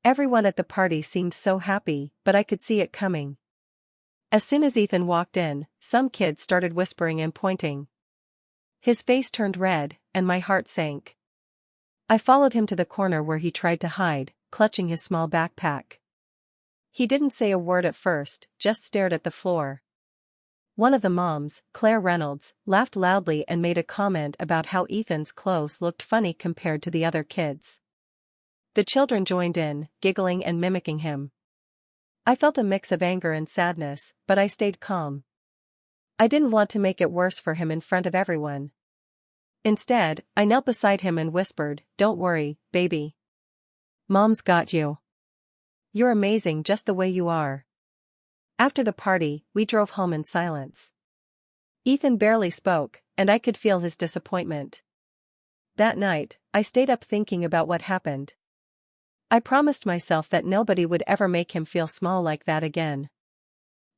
Everyone at the party seemed so happy, but I could see it coming. As soon as Ethan walked in, some kids started whispering and pointing. His face turned red, and my heart sank. I followed him to the corner where he tried to hide, clutching his small backpack. He didn't say a word at first, just stared at the floor. One of the moms, Claire Reynolds, laughed loudly and made a comment about how Ethan's clothes looked funny compared to the other kids. The children joined in, giggling and mimicking him. I felt a mix of anger and sadness, but I stayed calm. I didn't want to make it worse for him in front of everyone. Instead, I knelt beside him and whispered, "Don't worry, baby. Mom's got you. You're amazing just the way you are." After the party, we drove home in silence. Ethan barely spoke, and I could feel his disappointment. That night, I stayed up thinking about what happened. I promised myself that nobody would ever make him feel small like that again.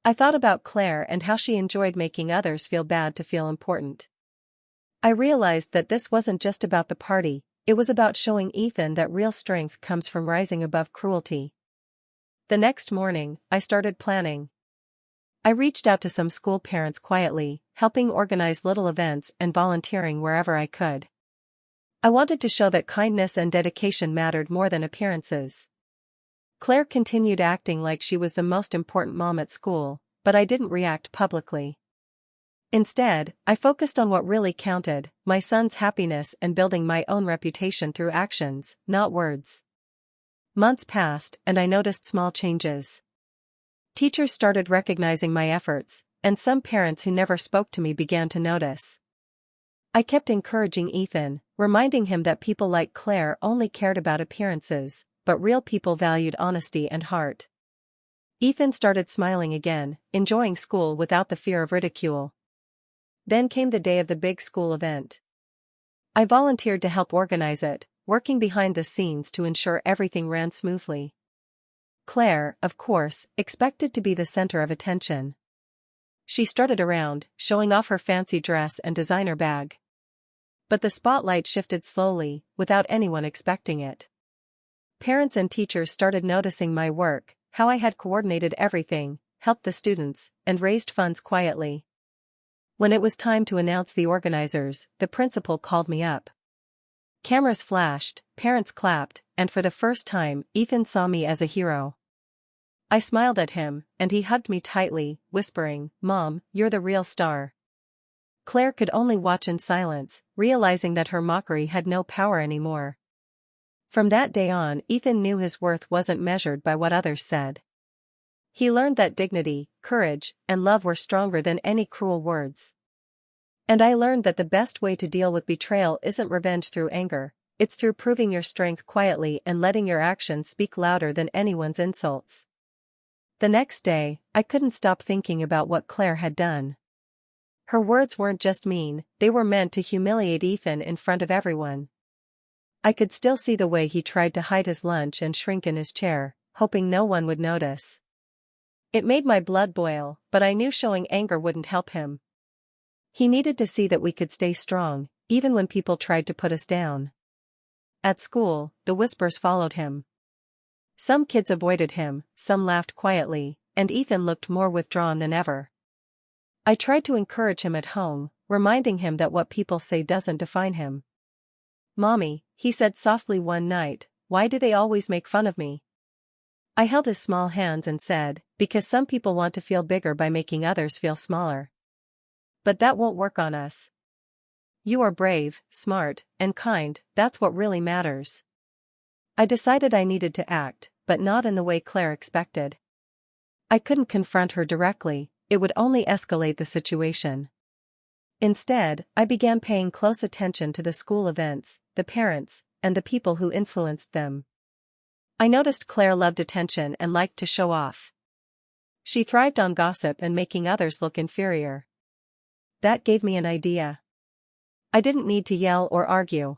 I thought about Claire and how she enjoyed making others feel bad to feel important. I realized that this wasn't just about the party, it was about showing Ethan that real strength comes from rising above cruelty. The next morning, I started planning. I reached out to some school parents quietly, helping organize little events and volunteering wherever I could. I wanted to show that kindness and dedication mattered more than appearances. Claire continued acting like she was the most important mom at school, but I didn't react publicly. Instead, I focused on what really counted, my son's happiness and building my own reputation through actions, not words. Months passed, and I noticed small changes. Teachers started recognizing my efforts, and some parents who never spoke to me began to notice. I kept encouraging Ethan, reminding him that people like Claire only cared about appearances, but real people valued honesty and heart. Ethan started smiling again, enjoying school without the fear of ridicule. Then came the day of the big school event. I volunteered to help organize it, working behind the scenes to ensure everything ran smoothly. Claire, of course, expected to be the center of attention. She strutted around, showing off her fancy dress and designer bag. But the spotlight shifted slowly, without anyone expecting it. Parents and teachers started noticing my work, how I had coordinated everything, helped the students, and raised funds quietly. When it was time to announce the organizers, the principal called me up. Cameras flashed, parents clapped, and for the first time, Ethan saw me as a hero. I smiled at him, and he hugged me tightly, whispering, "Mom, you're the real star." Claire could only watch in silence, realizing that her mockery had no power anymore. From that day on, Ethan knew his worth wasn't measured by what others said. He learned that dignity, courage, and love were stronger than any cruel words. And I learned that the best way to deal with betrayal isn't revenge through anger, it's through proving your strength quietly and letting your actions speak louder than anyone's insults. The next day, I couldn't stop thinking about what Claire had done. Her words weren't just mean, they were meant to humiliate Ethan in front of everyone. I could still see the way he tried to hide his lunch and shrink in his chair, hoping no one would notice. It made my blood boil, but I knew showing anger wouldn't help him. He needed to see that we could stay strong, even when people tried to put us down. At school, the whispers followed him. Some kids avoided him, some laughed quietly, and Ethan looked more withdrawn than ever. I tried to encourage him at home, reminding him that what people say doesn't define him. "Mommy," he said softly one night, "why do they always make fun of me?" I held his small hands and said, "Because some people want to feel bigger by making others feel smaller. But that won't work on us. You are brave, smart, and kind, that's what really matters." I decided I needed to act, but not in the way Claire expected. I couldn't confront her directly, it would only escalate the situation. Instead, I began paying close attention to the school events, the parents, and the people who influenced them. I noticed Claire loved attention and liked to show off. She thrived on gossip and making others look inferior. That gave me an idea. I didn't need to yell or argue.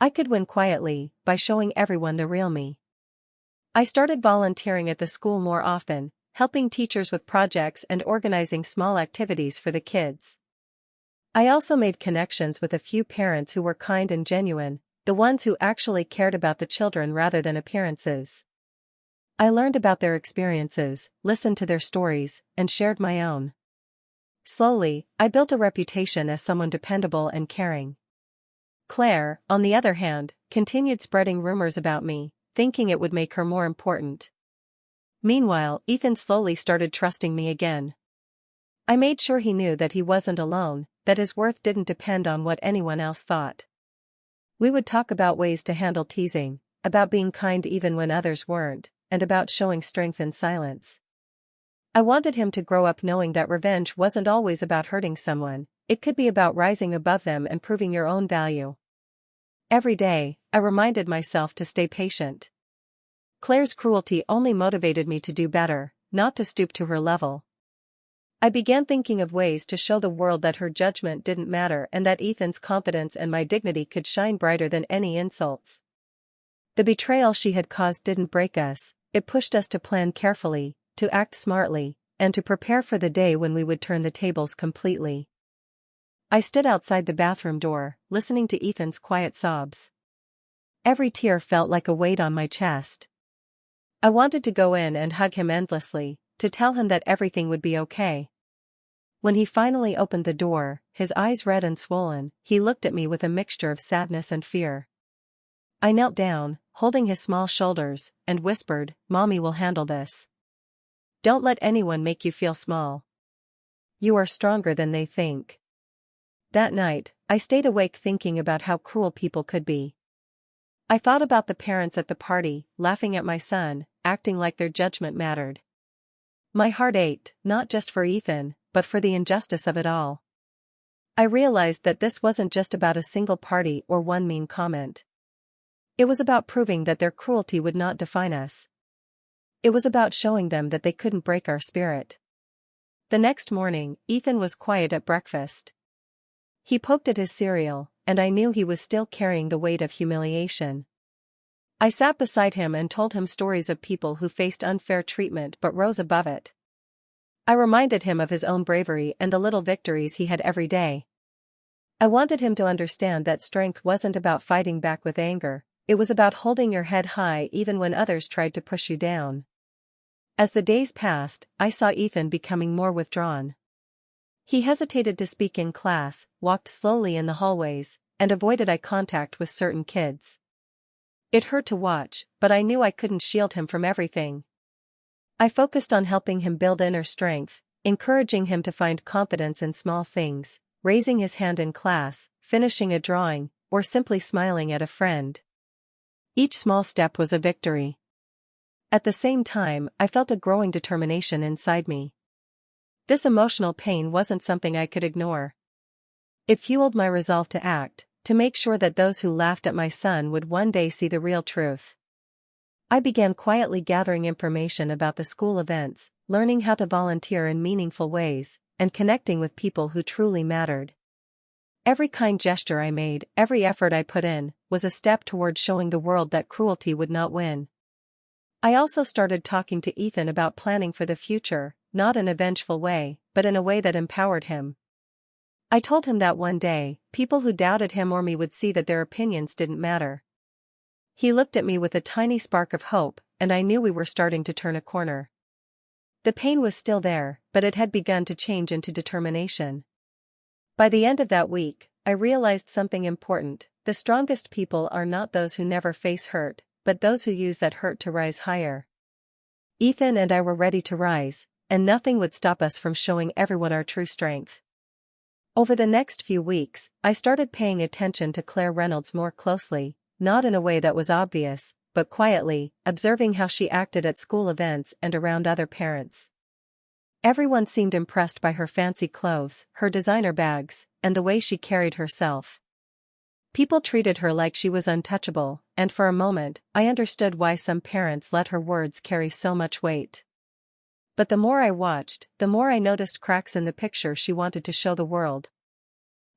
I could win quietly, by showing everyone the real me. I started volunteering at the school more often, helping teachers with projects and organizing small activities for the kids. I also made connections with a few parents who were kind and genuine, the ones who actually cared about the children rather than appearances. I learned about their experiences, listened to their stories, and shared my own. Slowly, I built a reputation as someone dependable and caring. Claire, on the other hand, continued spreading rumors about me, thinking it would make her more important. Meanwhile, Ethan slowly started trusting me again. I made sure he knew that he wasn't alone, that his worth didn't depend on what anyone else thought. We would talk about ways to handle teasing, about being kind even when others weren't, and about showing strength in silence. I wanted him to grow up knowing that revenge wasn't always about hurting someone, it could be about rising above them and proving your own value. Every day, I reminded myself to stay patient. Claire's cruelty only motivated me to do better, not to stoop to her level. I began thinking of ways to show the world that her judgment didn't matter and that Ethan's confidence and my dignity could shine brighter than any insults. The betrayal she had caused didn't break us, it pushed us to plan carefully, to act smartly, and to prepare for the day when we would turn the tables completely. I stood outside the bathroom door, listening to Ethan's quiet sobs. Every tear felt like a weight on my chest. I wanted to go in and hug him endlessly, to tell him that everything would be okay. When he finally opened the door, his eyes red and swollen, he looked at me with a mixture of sadness and fear. I knelt down, holding his small shoulders, and whispered, "Mommy will handle this. Don't let anyone make you feel small. You are stronger than they think." That night, I stayed awake thinking about how cruel people could be. I thought about the parents at the party, laughing at my son, acting like their judgment mattered. My heart ached, not just for Ethan, but for the injustice of it all. I realized that this wasn't just about a single party or one mean comment. It was about proving that their cruelty would not define us. It was about showing them that they couldn't break our spirit. The next morning, Ethan was quiet at breakfast. He poked at his cereal, and I knew he was still carrying the weight of humiliation. I sat beside him and told him stories of people who faced unfair treatment but rose above it. I reminded him of his own bravery and the little victories he had every day. I wanted him to understand that strength wasn't about fighting back with anger, it was about holding your head high even when others tried to push you down. As the days passed, I saw Ethan becoming more withdrawn. He hesitated to speak in class, walked slowly in the hallways, and avoided eye contact with certain kids. It hurt to watch, but I knew I couldn't shield him from everything. I focused on helping him build inner strength, encouraging him to find confidence in small things, raising his hand in class, finishing a drawing, or simply smiling at a friend. Each small step was a victory. At the same time, I felt a growing determination inside me. This emotional pain wasn't something I could ignore. It fueled my resolve to act, to make sure that those who laughed at my son would one day see the real truth. I began quietly gathering information about the school events, learning how to volunteer in meaningful ways, and connecting with people who truly mattered. Every kind gesture I made, every effort I put in, was a step toward showing the world that cruelty would not win. I also started talking to Ethan about planning for the future, not in a vengeful way, but in a way that empowered him. I told him that one day, people who doubted him or me would see that their opinions didn't matter. He looked at me with a tiny spark of hope, and I knew we were starting to turn a corner. The pain was still there, but it had begun to change into determination. By the end of that week, I realized something important: the strongest people are not those who never face hurt, but those who use that hurt to rise higher. Ethan and I were ready to rise, and nothing would stop us from showing everyone our true strength. Over the next few weeks, I started paying attention to Claire Reynolds more closely, not in a way that was obvious, but quietly, observing how she acted at school events and around other parents. Everyone seemed impressed by her fancy clothes, her designer bags, and the way she carried herself. People treated her like she was untouchable, and for a moment, I understood why some parents let her words carry so much weight. But the more I watched, the more I noticed cracks in the picture she wanted to show the world.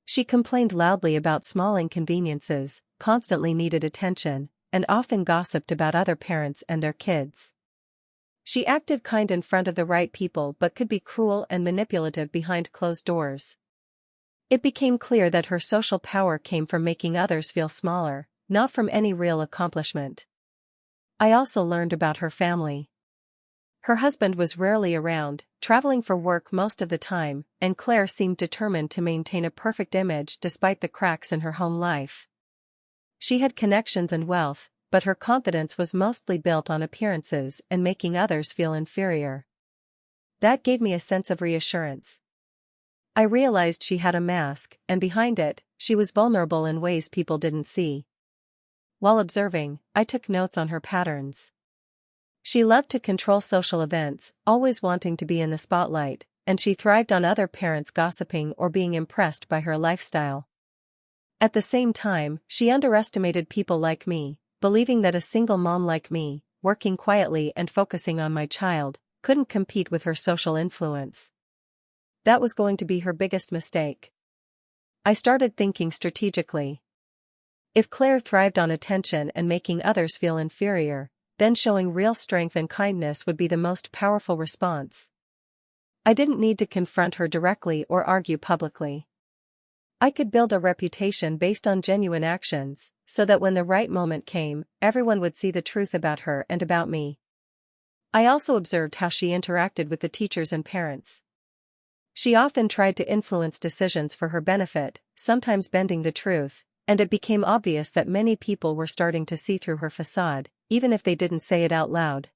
She complained loudly about small inconveniences, constantly needed attention, and often gossiped about other parents and their kids. She acted kind in front of the right people but could be cruel and manipulative behind closed doors. It became clear that her social power came from making others feel smaller, not from any real accomplishment. I also learned about her family. Her husband was rarely around, traveling for work most of the time, and Claire seemed determined to maintain a perfect image despite the cracks in her home life. She had connections and wealth, but her confidence was mostly built on appearances and making others feel inferior. That gave me a sense of reassurance. I realized she had a mask, and behind it, she was vulnerable in ways people didn't see. While observing, I took notes on her patterns. She loved to control social events, always wanting to be in the spotlight, and she thrived on other parents gossiping or being impressed by her lifestyle. At the same time, she underestimated people like me, believing that a single mom like me, working quietly and focusing on my child, couldn't compete with her social influence. That was going to be her biggest mistake. I started thinking strategically. If Claire thrived on attention and making others feel inferior, then showing real strength and kindness would be the most powerful response. I didn't need to confront her directly or argue publicly. I could build a reputation based on genuine actions, so that when the right moment came, everyone would see the truth about her and about me. I also observed how she interacted with the teachers and parents. She often tried to influence decisions for her benefit, sometimes bending the truth, and it became obvious that many people were starting to see through her facade, even if they didn't say it out loud.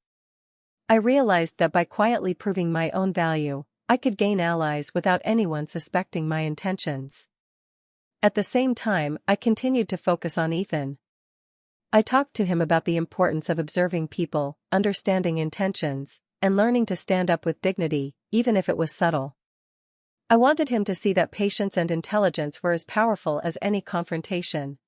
I realized that by quietly proving my own value, I could gain allies without anyone suspecting my intentions. At the same time, I continued to focus on Ethan. I talked to him about the importance of observing people, understanding intentions, and learning to stand up with dignity, even if it was subtle. I wanted him to see that patience and intelligence were as powerful as any confrontation.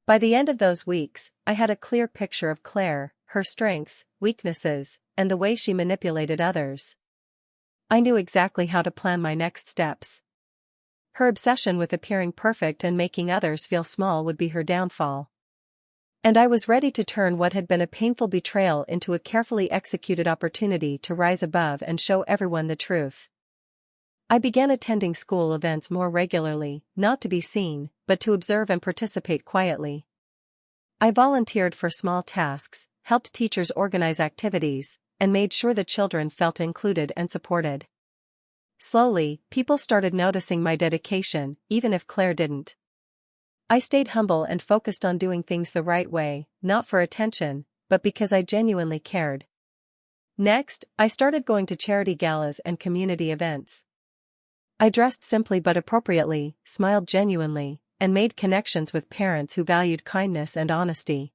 By the end of those weeks, I had a clear picture of Claire, her strengths, weaknesses, and the way she manipulated others. I knew exactly how to plan my next steps. Her obsession with appearing perfect and making others feel small would be her downfall. And I was ready to turn what had been a painful betrayal into a carefully executed opportunity to rise above and show everyone the truth. I began attending school events more regularly, not to be seen, but to observe and participate quietly. I volunteered for small tasks, helped teachers organize activities, and made sure the children felt included and supported. Slowly, people started noticing my dedication, even if Claire didn't. I stayed humble and focused on doing things the right way, not for attention, but because I genuinely cared. Next, I started going to charity galas and community events. I dressed simply but appropriately, smiled genuinely, and made connections with parents who valued kindness and honesty.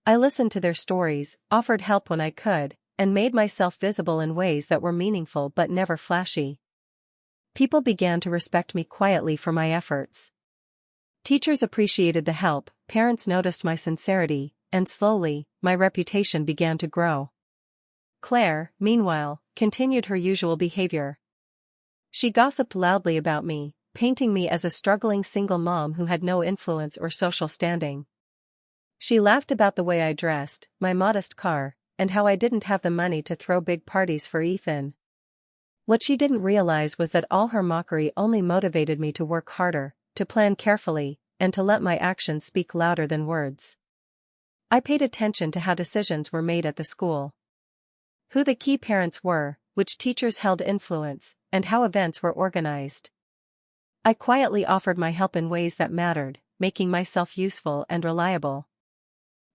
I listened to their stories, offered help when I could, and made myself visible in ways that were meaningful but never flashy. People began to respect me quietly for my efforts. Teachers appreciated the help, parents noticed my sincerity, and slowly, my reputation began to grow. Claire, meanwhile, continued her usual behavior. She gossiped loudly about me, painting me as a struggling single mom who had no influence or social standing. She laughed about the way I dressed, my modest car, and how I didn't have the money to throw big parties for Ethan. What she didn't realize was that all her mockery only motivated me to work harder, to plan carefully, and to let my actions speak louder than words. I paid attention to how decisions were made at the school. Who the key parents were, which teachers held influence, and how events were organized. I quietly offered my help in ways that mattered, making myself useful and reliable.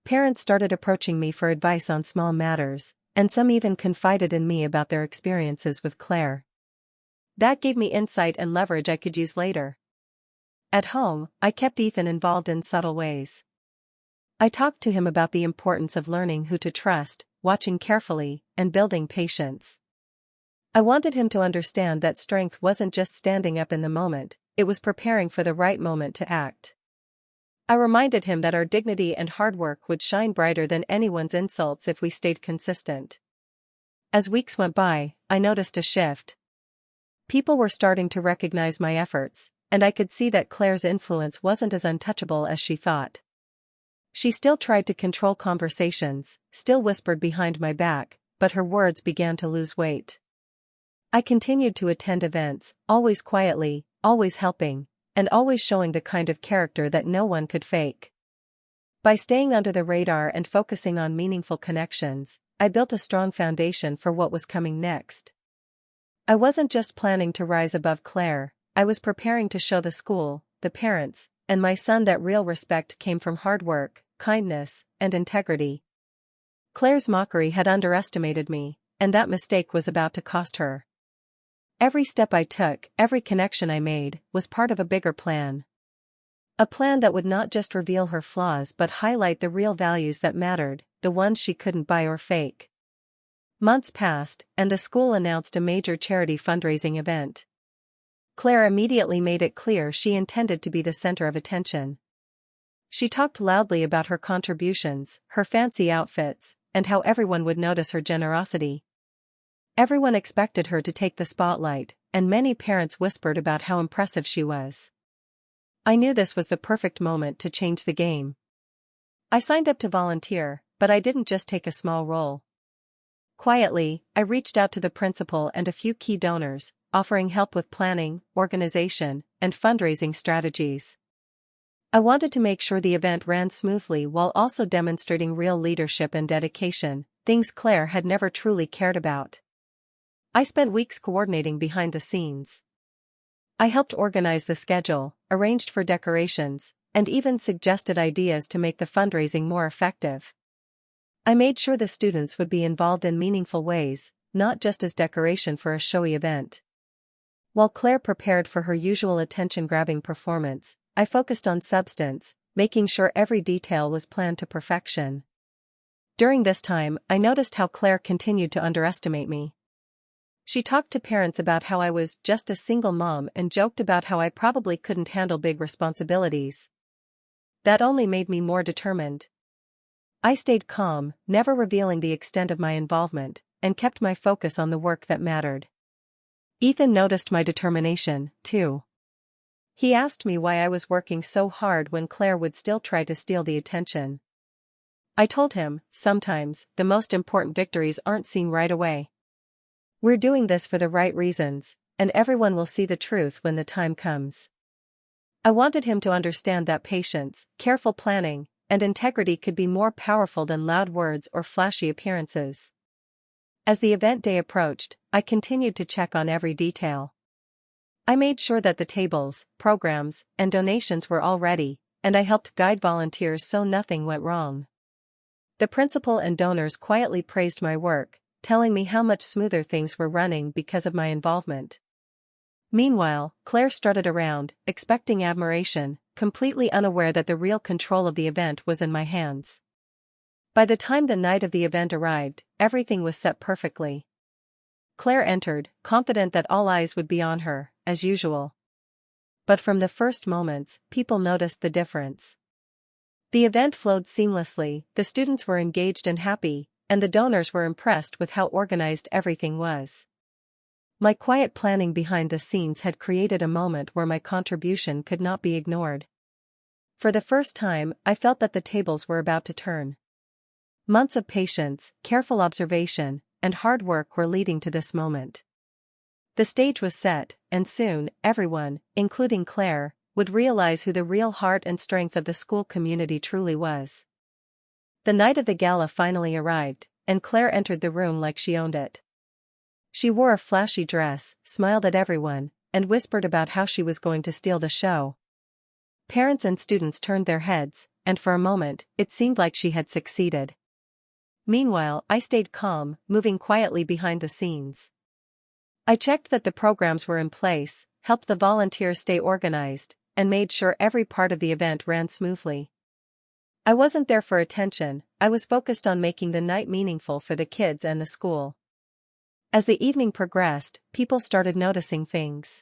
Parents started approaching me for advice on small matters, and some even confided in me about their experiences with Claire. That gave me insight and leverage I could use later. At home, I kept Ethan involved in subtle ways. I talked to him about the importance of learning who to trust, watching carefully, and building patience. I wanted him to understand that strength wasn't just standing up in the moment, it was preparing for the right moment to act. I reminded him that our dignity and hard work would shine brighter than anyone's insults if we stayed consistent. As weeks went by, I noticed a shift. People were starting to recognize my efforts, and I could see that Claire's influence wasn't as untouchable as she thought. She still tried to control conversations, still whispered behind my back, but her words began to lose weight. I continued to attend events, always quietly, always helping, and always showing the kind of character that no one could fake. By staying under the radar and focusing on meaningful connections, I built a strong foundation for what was coming next. I wasn't just planning to rise above Claire, I was preparing to show the school, the parents, and my son that real respect came from hard work, kindness, and integrity. Claire's mockery had underestimated me, and that mistake was about to cost her. Every step I took, every connection I made, was part of a bigger plan. A plan that would not just reveal her flaws but highlight the real values that mattered, the ones she couldn't buy or fake. Months passed, and the school announced a major charity fundraising event. Claire immediately made it clear she intended to be the center of attention. She talked loudly about her contributions, her fancy outfits, and how everyone would notice her generosity. Everyone expected her to take the spotlight, and many parents whispered about how impressive she was. I knew this was the perfect moment to change the game. I signed up to volunteer, but I didn't just take a small role. Quietly, I reached out to the principal and a few key donors, offering help with planning, organization, and fundraising strategies. I wanted to make sure the event ran smoothly while also demonstrating real leadership and dedication, things Claire had never truly cared about. I spent weeks coordinating behind the scenes. I helped organize the schedule, arranged for decorations, and even suggested ideas to make the fundraising more effective. I made sure the students would be involved in meaningful ways, not just as decoration for a showy event. While Claire prepared for her usual attention-grabbing performance, I focused on substance, making sure every detail was planned to perfection. During this time, I noticed how Claire continued to underestimate me. She talked to parents about how I was just a single mom and joked about how I probably couldn't handle big responsibilities. That only made me more determined. I stayed calm, never revealing the extent of my involvement, and kept my focus on the work that mattered. Ethan noticed my determination, too. He asked me why I was working so hard when Claire would still try to steal the attention. I told him, sometimes, the most important victories aren't seen right away. We're doing this for the right reasons, and everyone will see the truth when the time comes. I wanted him to understand that patience, careful planning, and integrity could be more powerful than loud words or flashy appearances. As the event day approached, I continued to check on every detail. I made sure that the tables, programs, and donations were all ready, and I helped guide volunteers so nothing went wrong. The principal and donors quietly praised my work, telling me how much smoother things were running because of my involvement. Meanwhile, Claire strutted around, expecting admiration, completely unaware that the real control of the event was in my hands. By the time the night of the event arrived, everything was set perfectly. Claire entered, confident that all eyes would be on her, as usual. But from the first moments, people noticed the difference. The event flowed seamlessly, the students were engaged and happy, and the donors were impressed with how organized everything was. My quiet planning behind the scenes had created a moment where my contribution could not be ignored. For the first time, I felt that the tables were about to turn. Months of patience, careful observation, and hard work were leading to this moment. The stage was set, and soon, everyone, including Claire, would realize who the real heart and strength of the school community truly was. The night of the gala finally arrived, and Claire entered the room like she owned it. She wore a flashy dress, smiled at everyone, and whispered about how she was going to steal the show. Parents and students turned their heads, and for a moment, it seemed like she had succeeded. Meanwhile, I stayed calm, moving quietly behind the scenes. I checked that the programs were in place, helped the volunteers stay organized, and made sure every part of the event ran smoothly. I wasn't there for attention, I was focused on making the night meaningful for the kids and the school. As the evening progressed, people started noticing things.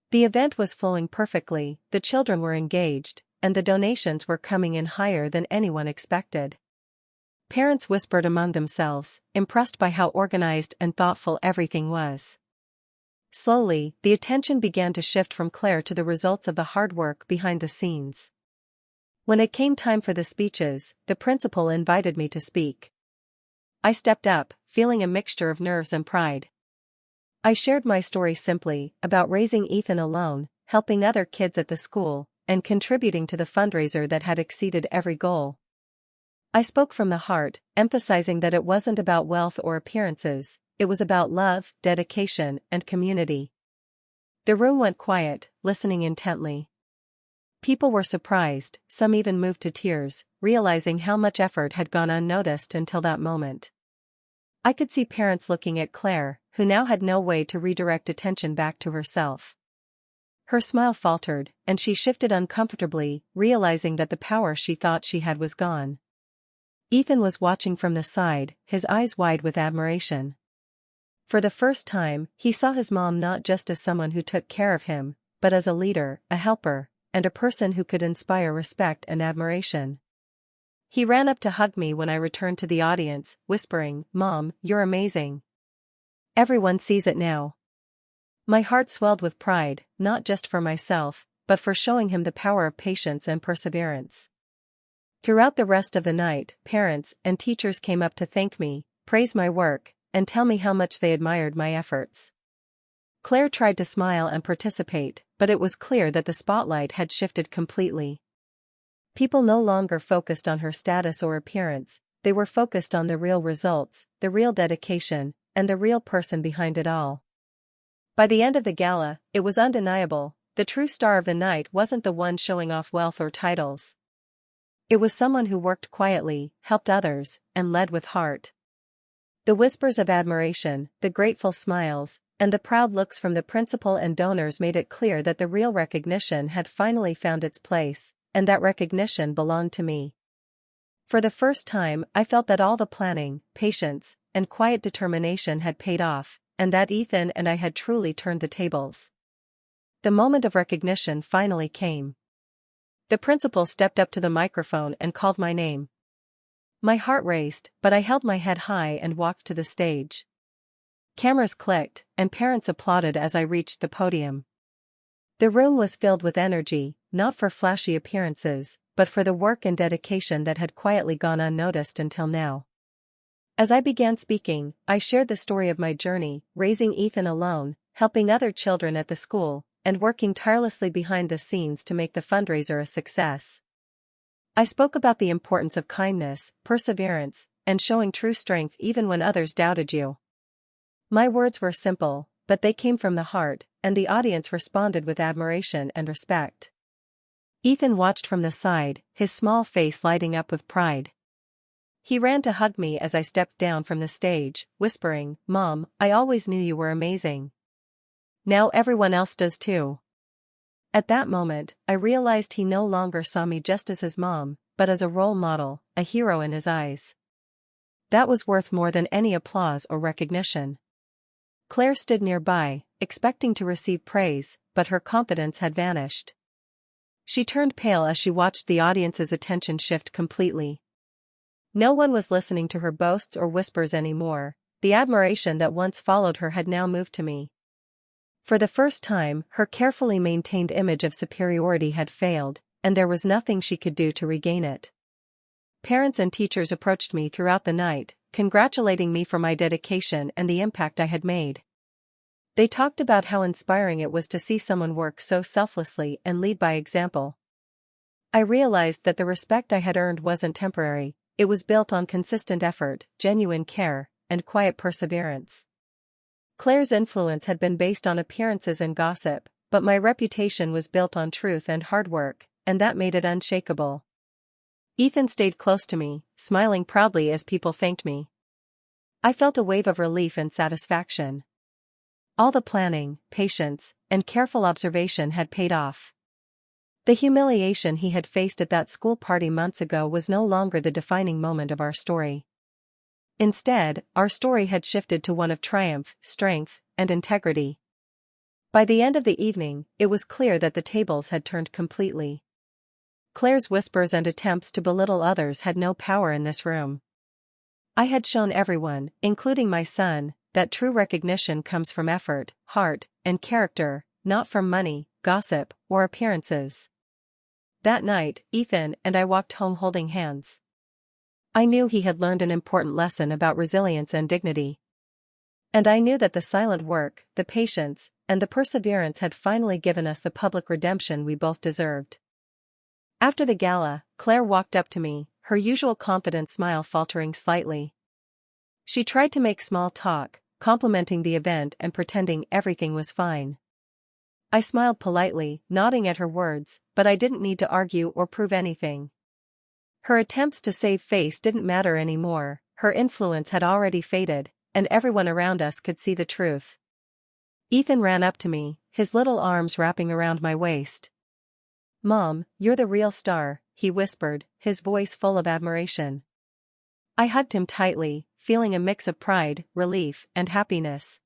The event was flowing perfectly, the children were engaged, and the donations were coming in higher than anyone expected. Parents whispered among themselves, impressed by how organized and thoughtful everything was. Slowly, the attention began to shift from Claire to the results of the hard work behind the scenes. When it came time for the speeches, the principal invited me to speak. I stepped up, feeling a mixture of nerves and pride. I shared my story simply, about raising Ethan alone, helping other kids at the school, and contributing to the fundraiser that had exceeded every goal. I spoke from the heart, emphasizing that it wasn't about wealth or appearances, it was about love, dedication, and community. The room went quiet, listening intently. People were surprised, some even moved to tears, realizing how much effort had gone unnoticed until that moment. I could see parents looking at Claire, who now had no way to redirect attention back to herself. Her smile faltered, and she shifted uncomfortably, realizing that the power she thought she had was gone. Ethan was watching from the side, his eyes wide with admiration. For the first time, he saw his mom not just as someone who took care of him, but as a leader, a helper, and a person who could inspire respect and admiration. He ran up to hug me when I returned to the audience, whispering, "Mom, you're amazing. Everyone sees it now." My heart swelled with pride, not just for myself, but for showing him the power of patience and perseverance. Throughout the rest of the night, parents and teachers came up to thank me, praise my work, and tell me how much they admired my efforts. Claire tried to smile and participate, but it was clear that the spotlight had shifted completely. People no longer focused on her status or appearance, they were focused on the real results, the real dedication, and the real person behind it all. By the end of the gala, it was undeniable, the true star of the night wasn't the one showing off wealth or titles. It was someone who worked quietly, helped others, and led with heart. The whispers of admiration, the grateful smiles, and the proud looks from the principal and donors made it clear that the real recognition had finally found its place, and that recognition belonged to me. For the first time, I felt that all the planning, patience, and quiet determination had paid off, and that Ethan and I had truly turned the tables. The moment of recognition finally came. The principal stepped up to the microphone and called my name. My heart raced, but I held my head high and walked to the stage. Cameras clicked, and parents applauded as I reached the podium. The room was filled with energy, not for flashy appearances, but for the work and dedication that had quietly gone unnoticed until now. As I began speaking, I shared the story of my journey, raising Ethan alone, helping other children at the school, and working tirelessly behind the scenes to make the fundraiser a success. I spoke about the importance of kindness, perseverance, and showing true strength even when others doubted you. My words were simple, but they came from the heart, and the audience responded with admiration and respect. Ethan watched from the side, his small face lighting up with pride. He ran to hug me as I stepped down from the stage, whispering, "Mom, I always knew you were amazing. Now everyone else does too." At that moment, I realized he no longer saw me just as his mom, but as a role model, a hero in his eyes. That was worth more than any applause or recognition. Claire stood nearby, expecting to receive praise, but her confidence had vanished. She turned pale as she watched the audience's attention shift completely. No one was listening to her boasts or whispers anymore, the admiration that once followed her had now moved to me. For the first time, her carefully maintained image of superiority had failed, and there was nothing she could do to regain it. Parents and teachers approached me throughout the night, congratulating me for my dedication and the impact I had made. They talked about how inspiring it was to see someone work so selflessly and lead by example. I realized that the respect I had earned wasn't temporary, it was built on consistent effort, genuine care, and quiet perseverance. Claire's influence had been based on appearances and gossip, but my reputation was built on truth and hard work, and that made it unshakable. Ethan stayed close to me, smiling proudly as people thanked me. I felt a wave of relief and satisfaction. All the planning, patience, and careful observation had paid off. The humiliation he had faced at that school party months ago was no longer the defining moment of our story. Instead, our story had shifted to one of triumph, strength, and integrity. By the end of the evening, it was clear that the tables had turned completely. Claire's whispers and attempts to belittle others had no power in this room. I had shown everyone, including my son, that true recognition comes from effort, heart, and character, not from money, gossip, or appearances. That night, Ethan and I walked home holding hands. I knew he had learned an important lesson about resilience and dignity. And I knew that the silent work, the patience, and the perseverance had finally given us the public redemption we both deserved. After the gala, Claire walked up to me, her usual confident smile faltering slightly. She tried to make small talk, complimenting the event and pretending everything was fine. I smiled politely, nodding at her words, but I didn't need to argue or prove anything. Her attempts to save face didn't matter anymore, her influence had already faded, and everyone around us could see the truth. Ethan ran up to me, his little arms wrapping around my waist. "Mom, you're the real star," he whispered, his voice full of admiration. I hugged him tightly, feeling a mix of pride, relief, and happiness.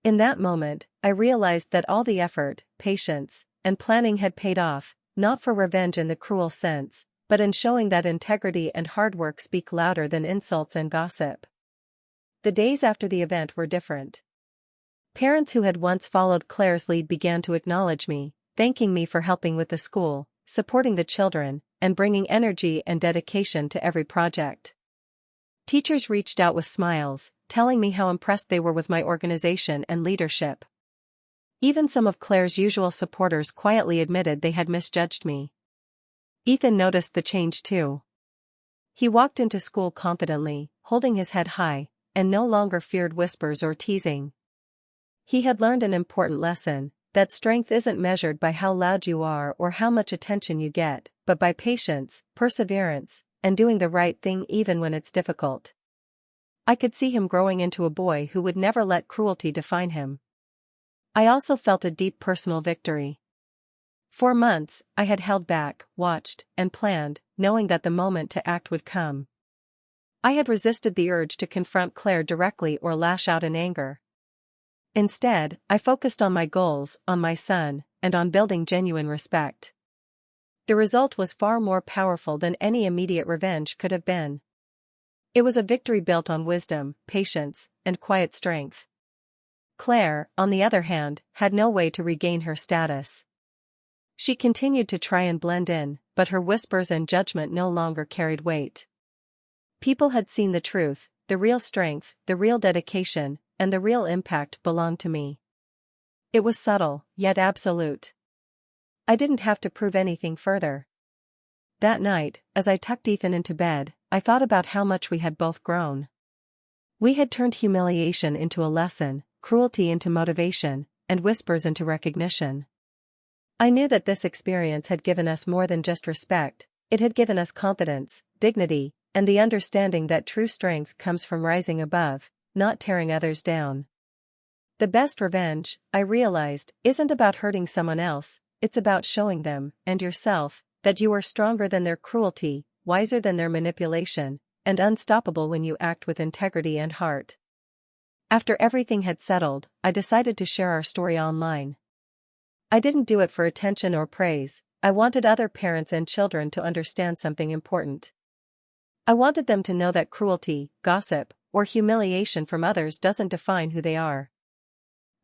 In that moment, I realized that all the effort, patience, and planning had paid off, not for revenge in the cruel sense, but in showing that integrity and hard work speak louder than insults and gossip. The days after the event were different. Parents who had once followed Claire's lead began to acknowledge me, thanking me for helping with the school, supporting the children, and bringing energy and dedication to every project. Teachers reached out with smiles, telling me how impressed they were with my organization and leadership. Even some of Claire's usual supporters quietly admitted they had misjudged me. Ethan noticed the change too. He walked into school confidently, holding his head high, and no longer feared whispers or teasing. He had learned an important lesson, that strength isn't measured by how loud you are or how much attention you get, but by patience, perseverance, and doing the right thing even when it's difficult. I could see him growing into a boy who would never let cruelty define him. I also felt a deep personal victory. For months, I had held back, watched, and planned, knowing that the moment to act would come. I had resisted the urge to confront Claire directly or lash out in anger. Instead, I focused on my goals, on my son, and on building genuine respect. The result was far more powerful than any immediate revenge could have been. It was a victory built on wisdom, patience, and quiet strength. Claire, on the other hand, had no way to regain her status. She continued to try and blend in, but her whispers and judgment no longer carried weight. People had seen the truth, the real strength, the real dedication, and the real impact belonged to me. It was subtle, yet absolute. I didn't have to prove anything further. That night, as I tucked Ethan into bed, I thought about how much we had both grown. We had turned humiliation into a lesson, cruelty into motivation, and whispers into recognition. I knew that this experience had given us more than just respect, it had given us confidence, dignity, and the understanding that true strength comes from rising above, not tearing others down. The best revenge, I realized, isn't about hurting someone else, it's about showing them, and yourself, that you are stronger than their cruelty, wiser than their manipulation, and unstoppable when you act with integrity and heart. After everything had settled, I decided to share our story online. I didn't do it for attention or praise, I wanted other parents and children to understand something important. I wanted them to know that cruelty, gossip, or humiliation from others doesn't define who they are.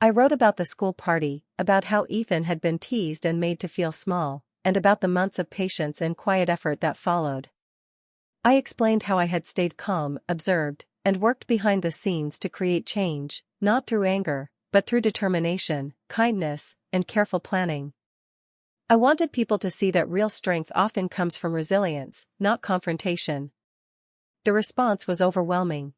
I wrote about the school party, about how Ethan had been teased and made to feel small, and about the months of patience and quiet effort that followed. I explained how I had stayed calm, observed, and worked behind the scenes to create change, not through anger, but through determination, kindness, and careful planning. I wanted people to see that real strength often comes from resilience, not confrontation. The response was overwhelming.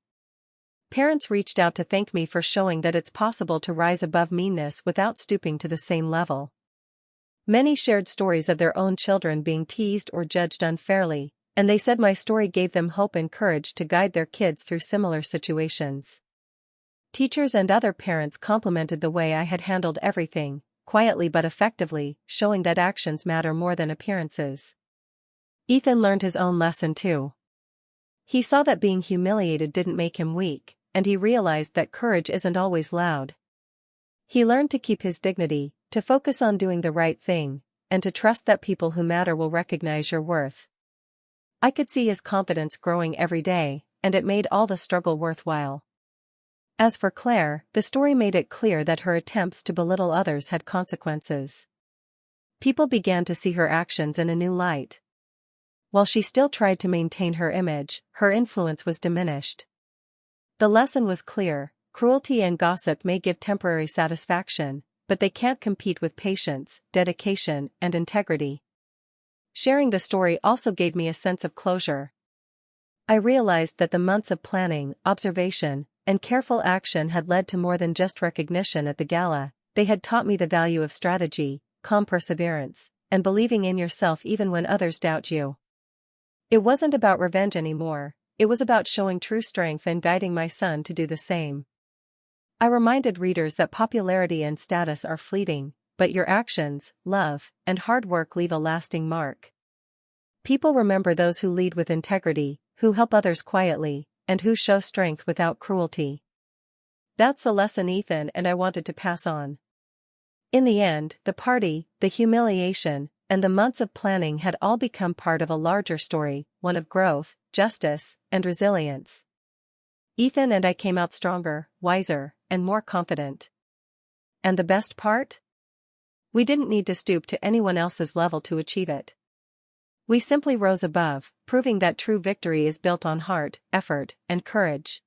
Parents reached out to thank me for showing that it's possible to rise above meanness without stooping to the same level. Many shared stories of their own children being teased or judged unfairly, and they said my story gave them hope and courage to guide their kids through similar situations. Teachers and other parents complimented the way I had handled everything, quietly but effectively, showing that actions matter more than appearances. Ethan learned his own lesson too. He saw that being humiliated didn't make him weak, and he realized that courage isn't always loud. He learned to keep his dignity, to focus on doing the right thing, and to trust that people who matter will recognize your worth. I could see his confidence growing every day, and it made all the struggle worthwhile. As for Claire, the story made it clear that her attempts to belittle others had consequences. People began to see her actions in a new light. While she still tried to maintain her image, her influence was diminished. The lesson was clear: cruelty and gossip may give temporary satisfaction, but they can't compete with patience, dedication, and integrity. Sharing the story also gave me a sense of closure. I realized that the months of planning, observation, and careful action had led to more than just recognition at the gala. They had taught me the value of strategy, calm perseverance, and believing in yourself even when others doubt you. It wasn't about revenge anymore, it was about showing true strength and guiding my son to do the same. I reminded readers that popularity and status are fleeting, but your actions, love, and hard work leave a lasting mark. People remember those who lead with integrity, who help others quietly, and who show strength without cruelty. That's the lesson Ethan and I wanted to pass on. In the end, the party, the humiliation, and the months of planning had all become part of a larger story, one of growth, justice, and resilience. Ethan and I came out stronger, wiser, and more confident. And the best part? We didn't need to stoop to anyone else's level to achieve it. We simply rose above, proving that true victory is built on heart, effort, and courage.